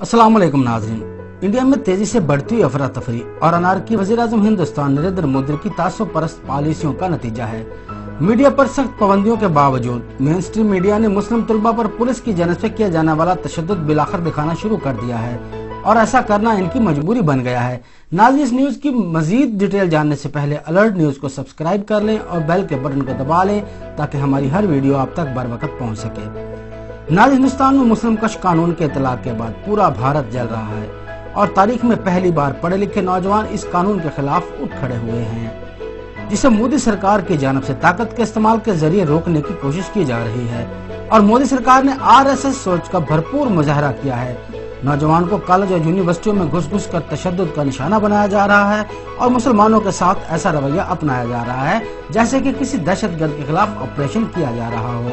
अस्सलाम वालेकुम नाज़रीन। इंडिया में तेजी से बढ़ती हुई अफरा तफरी और अनारकी वज़ीर-ए-आज़म हिंदुस्तान नरेंद्र मोदी की तासुब परस्त पॉलिसियों का नतीजा है। मीडिया पर सख्त पाबंदियों के बावजूद मेन स्ट्रीम मीडिया ने मुस्लिम तलबा पर पुलिस की जानिब से किया जाने वाला तशद्दुद बिलाखिर दिखाना शुरू कर दिया है और ऐसा करना इनकी मजबूरी बन गया है। नाज़रीन, इस न्यूज की मजीद डिटेल जानने से पहले अलर्ट न्यूज को सब्सक्राइब कर लें और बेल के बटन को दबा लें ताकि हमारी हर वीडियो आप तक बर वक्त पहुँच सके। नाज़रीन, हिंदुस्तान में मुस्लिम कश कानून के इतलाक के बाद पूरा भारत जल रहा है और तारीख में पहली बार पढ़े लिखे नौजवान इस कानून के खिलाफ उठ खड़े हुए हैं, जिसे मोदी सरकार की जानिब से ताकत के इस्तेमाल के जरिए रोकने की कोशिश की जा रही है। और मोदी सरकार ने RSS सोच का भरपूर मुजाहरा किया है। नौजवान को कॉलेज और यूनिवर्सिटियों में घुस घुस कर तशद्दुद का निशाना बनाया जा रहा है और मुसलमानों के साथ ऐसा रवैया अपनाया जा रहा है जैसे कि किसी दहशतगर्द के खिलाफ ऑपरेशन किया जा रहा हो।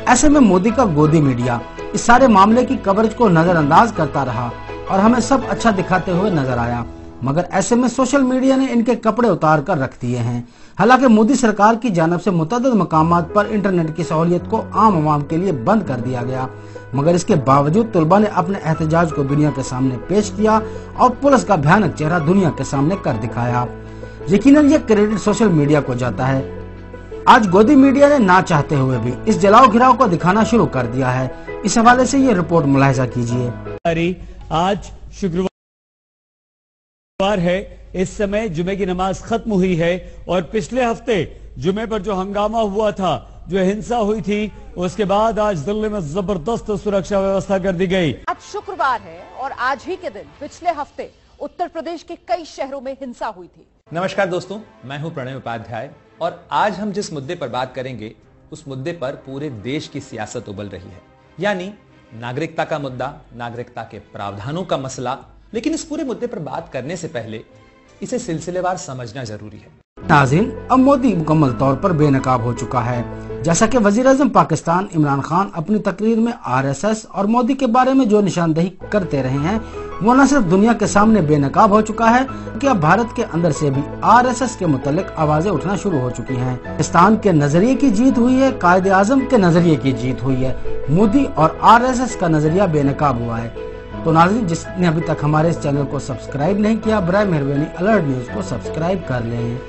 ऐसे में मोदी का गोदी मीडिया इस सारे मामले की कवरेज को नजरअंदाज करता रहा और हमें सब अच्छा दिखाते हुए नजर आया, मगर ऐसे में सोशल मीडिया ने इनके कपड़े उतार कर रख दिए हैं। हालांकि मोदी सरकार की जानिब से मुतअद्दिद मकामात पर इंटरनेट की सहूलियत को आम आवाम के लिए बंद कर दिया गया, मगर इसके बावजूद तलबा ने अपने एहतजाज को दुनिया के सामने पेश किया और पुलिस का भयानक चेहरा दुनिया के सामने कर दिखाया। यकीनन ये क्रेडिट सोशल मीडिया को जाता है। आज गोदी मीडिया ने ना चाहते हुए भी इस जलाओ घिराव को दिखाना शुरू कर दिया है। इस हवाले से ये रिपोर्ट मुलाहिजा कीजिए। आज शुक्रवार है, इस समय जुमे की नमाज खत्म हुई है और पिछले हफ्ते जुमे पर जो हंगामा हुआ था, जो हिंसा हुई थी, उसके बाद आज दिल्ली में जबरदस्त सुरक्षा व्यवस्था कर दी गई। आज शुक्रवार है और आज ही के दिन पिछले हफ्ते उत्तर प्रदेश के कई शहरों में हिंसा हुई थी। नमस्कार दोस्तों, मैं हूं प्रणय उपाध्याय और आज हम जिस मुद्दे पर बात करेंगे उस मुद्दे पर पूरे देश की सियासत उबल रही है, यानी नागरिकता का मुद्दा, नागरिकता के प्रावधानों का मसला। लेकिन इस पूरे मुद्दे पर बात करने से पहले इसे सिलसिलेवार समझना जरूरी है। नाज़रीन, अब मोदी मुकम्मल तौर पर बेनकाब हो चुका है। जैसा कि वज़ीर-ए-आज़म पाकिस्तान इमरान खान अपनी तकरीर में RSS और मोदी के बारे में जो निशानदेही करते रहे हैं, वो न सिर्फ दुनिया के सामने बेनकाब हो चुका है कि अब भारत के अंदर से भी RSS के मुतालिक आवाजें उठना शुरू हो चुकी हैं। पाकिस्तान के नजरिए की जीत हुई है, कायदे आज़म के नजरिए की जीत हुई है, मोदी और RSS का नजरिया बेनकाब हुआ है। तो नाज़रीन, जिसने अभी तक हमारे इस चैनल को सब्सक्राइब नहीं किया, बराए मेहरबानी अलर्ट न्यूज को सब्सक्राइब कर लें।